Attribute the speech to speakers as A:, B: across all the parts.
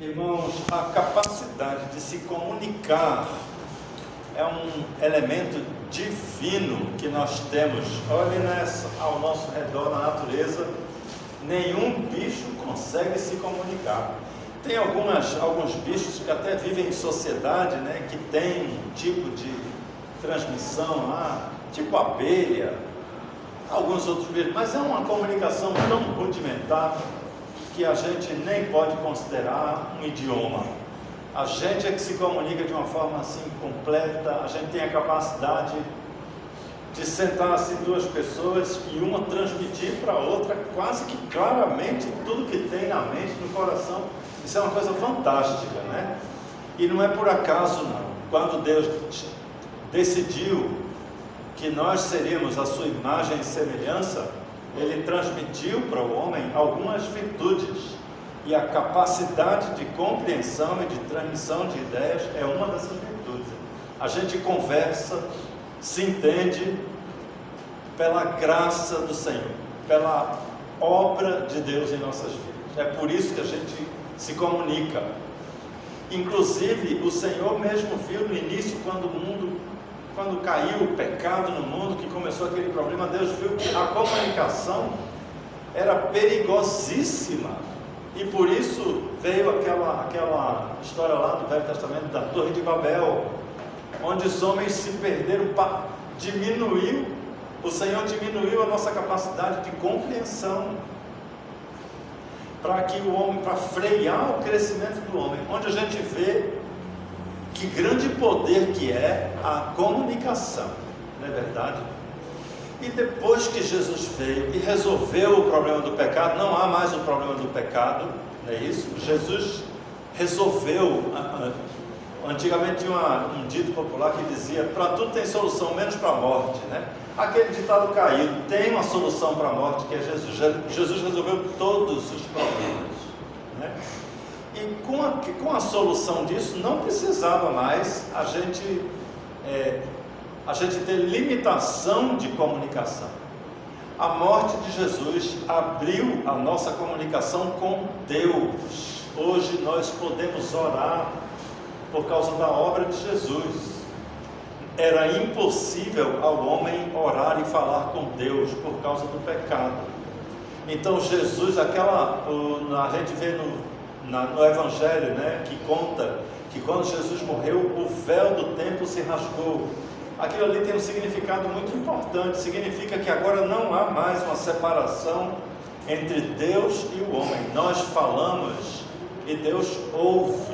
A: Irmãos, a capacidade de se comunicar é um elemento divino que nós temos. Olhem ao nosso redor, na natureza, nenhum bicho consegue se comunicar. Tem alguns bichos que até vivem em sociedade, né, que tem um tipo de transmissão lá, tipo abelha, alguns outros bichos, mas é uma comunicação tão rudimentar que a gente nem pode considerar um idioma. A gente é que se comunica de uma forma assim completa. A gente tem a capacidade de sentar assim duas pessoas e uma transmitir para a outra quase que claramente tudo que tem na mente, no coração. Isso é uma coisa fantástica, né? E não é por acaso não. Quando Deus decidiu que nós seríamos a sua imagem e semelhança, Ele transmitiu para o homem algumas virtudes, e a capacidade de compreensão e de transmissão de ideias é uma dessas virtudes. A gente conversa, se entende pela graça do Senhor, pela obra de Deus em nossas vidas. É por isso que a gente se comunica. Inclusive, o Senhor mesmo viu no início, quando caiu o pecado no mundo, que começou aquele problema, Deus viu que a comunicação era perigosíssima, e por isso veio aquela história lá do Velho Testamento da Torre de Babel, onde os homens se perderam. O Senhor diminuiu a nossa capacidade de compreensão, para frear o crescimento do homem, onde a gente vê que grande poder que é a comunicação, não é verdade? E depois que Jesus veio e resolveu o problema do pecado, não há mais o problema do pecado, não é isso? Jesus resolveu. Antigamente tinha um dito popular que dizia: para tudo tem solução, menos para a morte, né? Aquele ditado caído, tem uma solução para a morte, que é Jesus. Jesus resolveu todos os problemas, né? E com a solução disso, não precisava mais a gente ter limitação de comunicação. A morte de Jesus abriu a nossa comunicação com Deus. Hoje nós podemos orar por causa da obra de Jesus. Era impossível ao homem orar e falar com Deus por causa do pecado. Então Jesus, a gente vê no Evangelho, né, que conta que quando Jesus morreu, o véu do templo se rasgou. Aquilo ali tem um significado muito importante. Significa que agora não há mais uma separação entre Deus e o homem. Nós falamos e Deus ouve.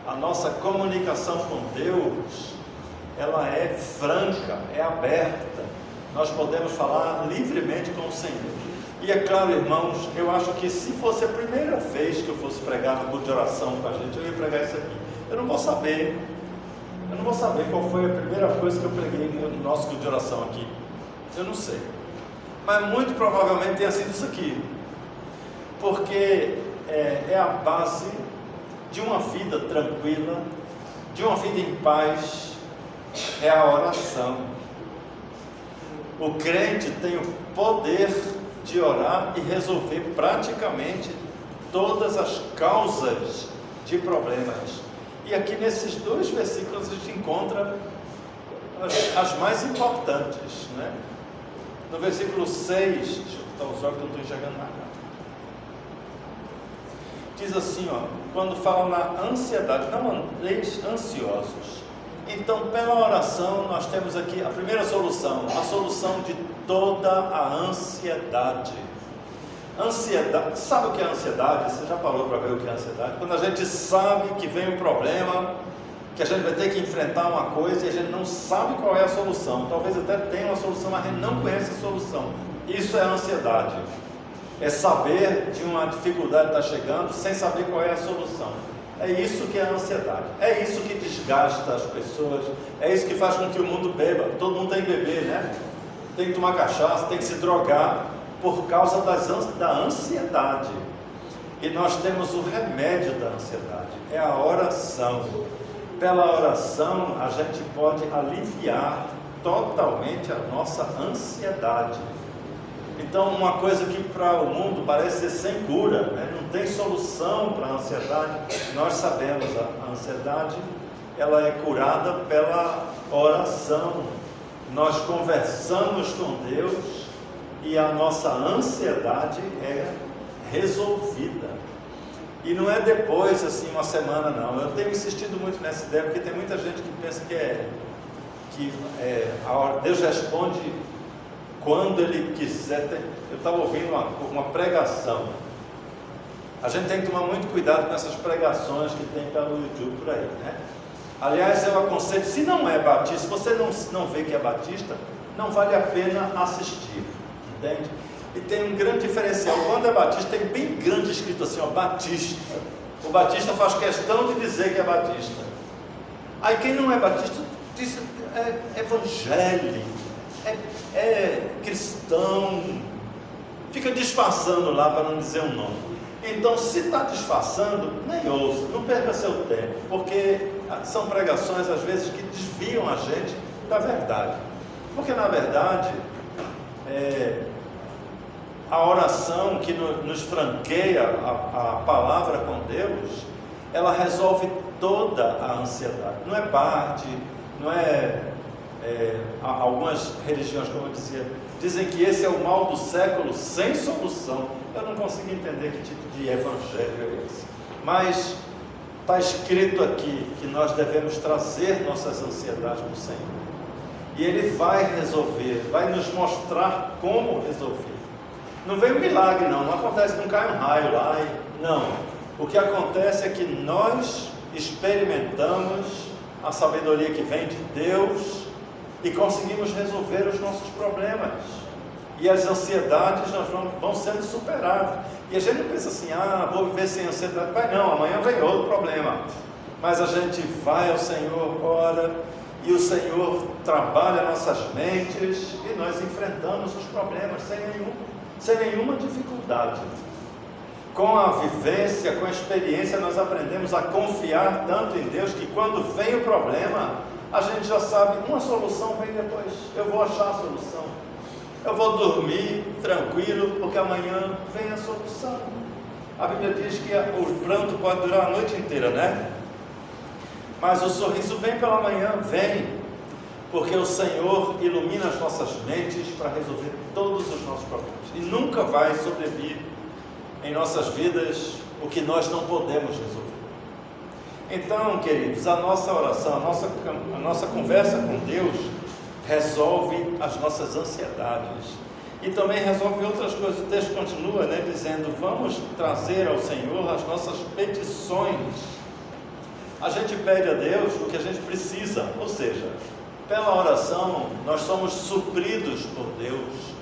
A: A nossa comunicação com Deus, ela é franca, é aberta. Nós podemos falar livremente com o Senhor. E é claro, irmãos, eu acho que se fosse a primeira vez que eu fosse pregar no culto de oração com a gente, eu ia pregar isso aqui. Eu não vou saber qual foi a primeira coisa que eu preguei no nosso culto de oração aqui. Eu não sei. Mas muito provavelmente tenha sido isso aqui. Porque é a base de uma vida tranquila, de uma vida em paz, é a oração. O crente tem o poder de orar e resolver praticamente todas as causas de problemas. E aqui nesses dois versículos a gente encontra as mais importantes, né? No versículo 6, deixa eu botar os olhos que eu não estou enxergando nada. Diz assim, quando fala na ansiedade: não andeis ansiosos. Então, pela oração, nós temos aqui a primeira solução, a solução de toda a ansiedade. Ansiedade, sabe o que é ansiedade? Você já parou para ver o que é ansiedade? Quando a gente sabe que vem um problema, que a gente vai ter que enfrentar uma coisa e a gente não sabe qual é a solução. Talvez até tenha uma solução, mas a gente não conhece a solução. Isso é ansiedade. É saber de uma dificuldade que está chegando sem saber qual é a solução. É isso que é a ansiedade. É isso que desgasta as pessoas. É isso que faz com que o mundo beba. Todo mundo tem que beber, né? Tem que tomar cachaça, tem que se drogar por causa da ansiedade. E nós temos o remédio da ansiedade, é a oração. Pela oração a gente pode aliviar totalmente a nossa ansiedade. Então, uma coisa que para o mundo parece ser sem cura, né? Não tem solução para a ansiedade. Nós sabemos, a ansiedade ela é curada pela oração. Nós conversamos com Deus e a nossa ansiedade é resolvida. E não é depois, assim, uma semana, não. Eu tenho insistido muito nessa ideia, porque tem muita gente que pensa que Deus responde quando Ele quiser. Eu estava ouvindo uma pregação. A gente tem que tomar muito cuidado com essas pregações que tem pelo YouTube por aí, né? Aliás, eu aconselho, se não é batista, se você não vê que é batista, não vale a pena assistir, entende? E tem um grande diferencial. Quando é batista, tem bem grande escrito assim, ó, batista. O batista faz questão de dizer que é batista. Aí quem não é batista diz é evangélico, é cristão, fica disfarçando lá para não dizer um nome. Então, se está disfarçando, nem ouça, não perca seu tempo, porque são pregações às vezes que desviam a gente da verdade. Porque na verdade, a oração que nos franqueia a palavra com Deus, ela resolve toda a ansiedade. Não é parte, não é... algumas religiões, como eu dizia, dizem que esse é o mal do século sem solução. Eu não consigo entender que tipo de evangelho é esse. Mas está escrito aqui que nós devemos trazer nossas ansiedades para o Senhor. E Ele vai resolver, vai nos mostrar como resolver. Não vem um milagre não acontece, não cai um raio lá. Não. O que acontece é que nós experimentamos a sabedoria que vem de Deus e conseguimos resolver os nossos problemas. E as ansiedades vão sendo superadas. E a gente não pensa assim, vou viver sem ansiedade. Vai não, amanhã vem outro problema. Mas a gente vai ao Senhor, ora, e o Senhor trabalha nossas mentes e nós enfrentamos os problemas sem nenhuma dificuldade. Com a vivência, com a experiência, nós aprendemos a confiar tanto em Deus que quando vem o problema, a gente já sabe, uma solução vem depois. Eu vou achar a solução. Eu vou dormir tranquilo, porque amanhã vem a solução. A Bíblia diz que o pranto pode durar a noite inteira, né? Mas o sorriso vem pela manhã, vem, porque o Senhor ilumina as nossas mentes para resolver todos os nossos problemas. E nunca vai sobrevir em nossas vidas o que nós não podemos resolver. Então, queridos, a nossa oração, a nossa conversa com Deus resolve as nossas ansiedades e também resolve outras coisas. O texto continua, dizendo, vamos trazer ao Senhor as nossas petições. A gente pede a Deus o que a gente precisa, ou seja, pela oração nós somos supridos por Deus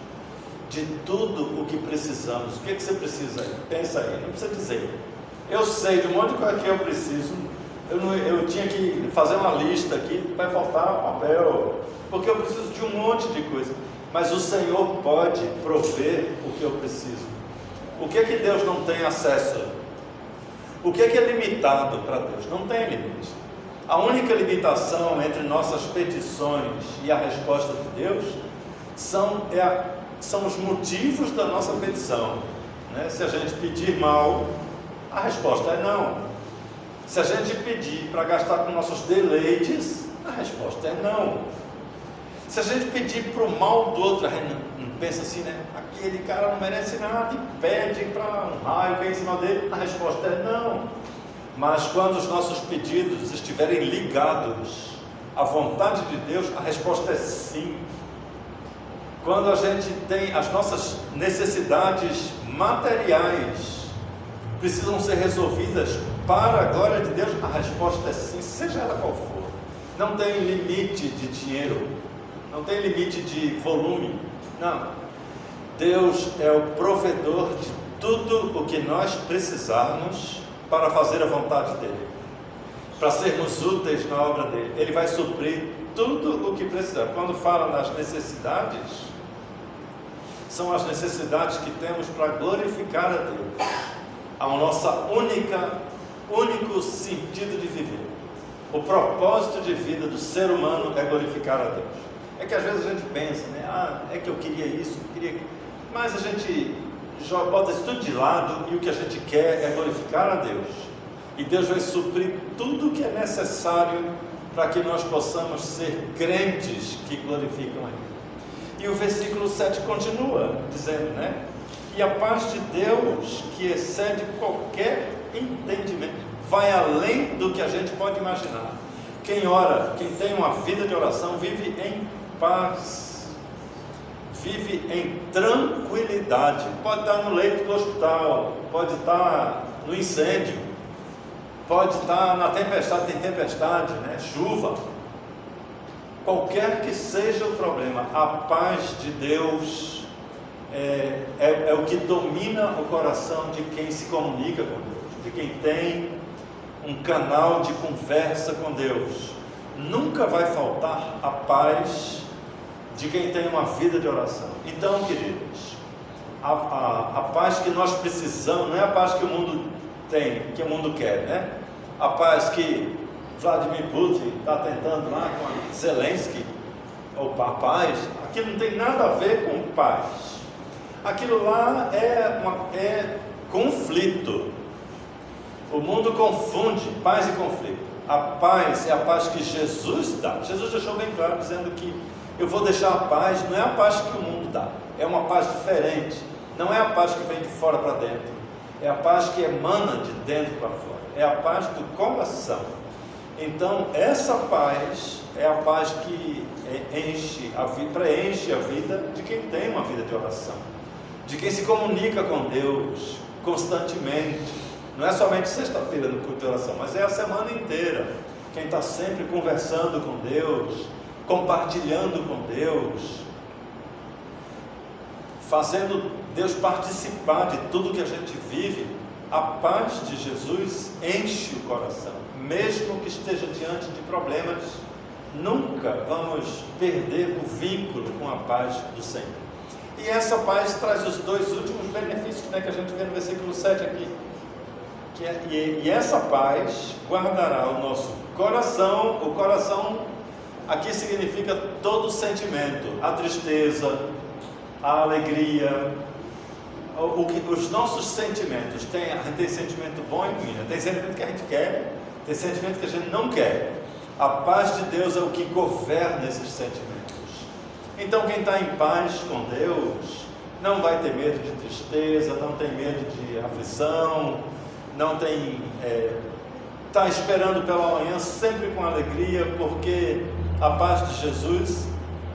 A: de tudo o que precisamos. O que você precisa aí? Pensa aí, não precisa dizer. Eu sei de um monte de coisa que eu preciso. Eu tinha que fazer uma lista aqui, vai faltar papel, porque eu preciso de um monte de coisa. Mas o Senhor pode prover o que eu preciso. O que é que Deus não tem acesso? O que é limitado para Deus? Não tem limite. A única limitação entre nossas petições e a resposta de Deus são os motivos da nossa petição. Se a gente pedir mal, a resposta é não. Se a gente pedir para gastar com nossos deleites, a resposta é não. Se a gente pedir para o mal do outro, a gente não pensa assim, aquele cara não merece nada e pede para um raio cair em cima dele, a resposta é não. Mas quando os nossos pedidos estiverem ligados à vontade de Deus, a resposta é sim. Quando a gente tem as nossas necessidades materiais precisam ser resolvidas para a glória de Deus, a resposta é sim, seja ela qual for. Não tem limite de dinheiro, não tem limite de volume, não. Deus é o provedor de tudo o que nós precisarmos para fazer a vontade dEle, para sermos úteis na obra dEle. Ele vai suprir tudo o que precisamos. Quando fala nas necessidades, são as necessidades que temos para glorificar a Deus. A nossa único sentido de viver. O propósito de vida do ser humano é glorificar a Deus. É que às vezes a gente pensa, é que eu queria isso, mas a gente bota isso tudo de lado e o que a gente quer é glorificar a Deus. E Deus vai suprir tudo o que é necessário para que nós possamos ser crentes que glorificam a Ele. E o versículo 7 continua dizendo, né? E a paz de Deus, que excede qualquer entendimento, vai além do que a gente pode imaginar. Quem ora, quem tem uma vida de oração, vive em paz, vive em tranquilidade. Pode estar no leito do hospital, pode estar no incêndio, pode estar na tempestade, tem tempestade, né? Chuva. Qualquer que seja o problema, a paz de Deus é o que domina o coração de quem se comunica com Deus, de quem tem um canal de conversa com Deus. Nunca vai faltar a paz de quem tem uma vida de oração. Então, queridos, a paz que nós precisamos não é a paz que o mundo tem, que o mundo quer, né? A paz que Vladimir Putin está tentando lá com Zelensky, ou a paz, aquilo não tem nada a ver com paz. Aquilo lá é conflito. O mundo confunde paz e conflito. A paz é a paz que Jesus dá. Jesus deixou bem claro, dizendo que eu vou deixar a paz, não é a paz que o mundo dá, é uma paz diferente. Não é a paz que vem de fora para dentro, é a paz que emana de dentro para fora, é a paz do coração. Então, essa paz é a paz que preenche a vida de quem tem uma vida de oração, de quem se comunica com Deus constantemente. Não é somente sexta-feira no culto de oração, mas é a semana inteira. Quem está sempre conversando com Deus, compartilhando com Deus, fazendo Deus participar de tudo que a gente vive, a paz de Jesus enche o coração. Mesmo que esteja diante de problemas, nunca vamos perder o vínculo com a paz do Senhor. E essa paz traz os dois últimos benefícios, né, que a gente vê no versículo 7 aqui. E essa paz guardará o nosso coração. O coração aqui significa todo o sentimento, a tristeza, a alegria, os nossos sentimentos. A gente tem sentimento bom e ruim, tem sentimento que a gente quer, tem sentimento que a gente não quer. A paz de Deus é o que governa esses sentimentos. Então quem está em paz com Deus não vai ter medo de tristeza, não tem medo de aflição, não tem, está esperando pela manhã sempre com alegria, porque a paz de Jesus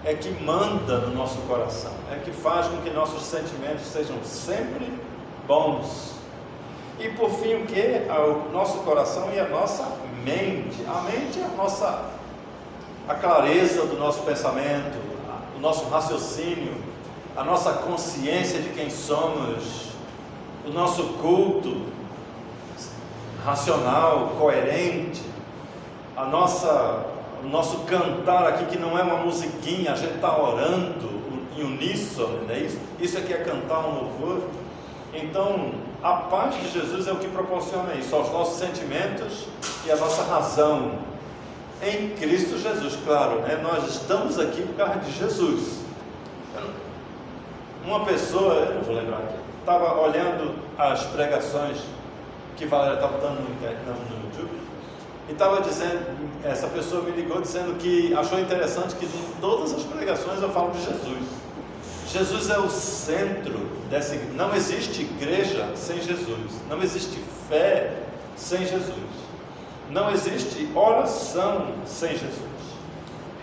A: é que manda no nosso coração, é que faz com que nossos sentimentos sejam sempre bons. E por fim, o que? O nosso coração e a nossa mente. A mente é a clareza do nosso pensamento, o nosso raciocínio, a nossa consciência de quem somos, o nosso culto racional, coerente, o nosso cantar aqui, que não é uma musiquinha, a gente está orando em uníssono, não é isso? Isso aqui é cantar um louvor. Então, a paz de Jesus é o que proporciona isso, aos nossos sentimentos e a nossa razão, em Cristo Jesus, claro, né? Nós estamos aqui por causa de Jesus. Uma pessoa, eu não vou lembrar aqui, estava olhando as pregações que Valéria estava dando no YouTube, e estava dizendo, essa pessoa me ligou dizendo que achou interessante que em todas as pregações eu falo de Jesus. Jesus é o centro dessa igreja. Não existe igreja sem Jesus, não existe fé sem Jesus, não existe oração sem Jesus.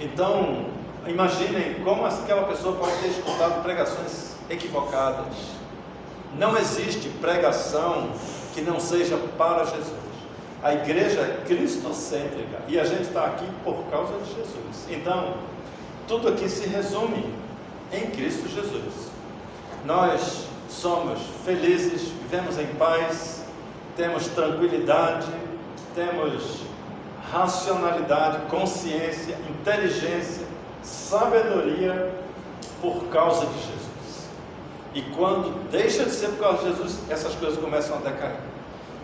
A: Então, imaginem como aquela pessoa pode ter escutado pregações equivocadas. Não existe pregação que não seja para Jesus. A igreja é cristocêntrica e a gente está aqui por causa de Jesus. Então, tudo aqui se resume em Cristo Jesus. Nós somos felizes, vivemos em paz, temos tranquilidade, temos racionalidade, consciência, inteligência, sabedoria por causa de Jesus. E quando deixa de ser por causa de Jesus, essas coisas começam a decair.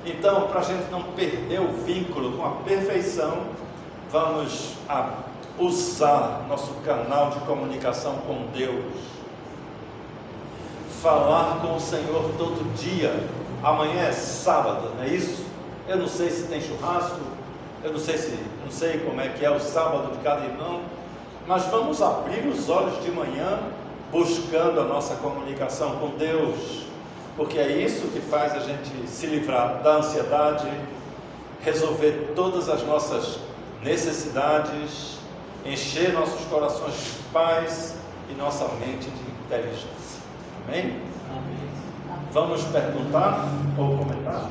A: Então, para a gente não perder o vínculo com a perfeição, vamos usar nosso canal de comunicação com Deus. falar com o Senhor todo dia. Amanhã é sábado, não é isso? Eu não sei se tem churrasco, eu não sei como é que é o sábado de cada irmão, mas vamos abrir os olhos de manhã buscando a nossa comunicação com Deus, porque é isso que faz a gente se livrar da ansiedade, resolver todas as nossas necessidades, encher nossos corações de paz e nossa mente de inteligência. Amém?
B: Amém.
A: Vamos perguntar ou comentar?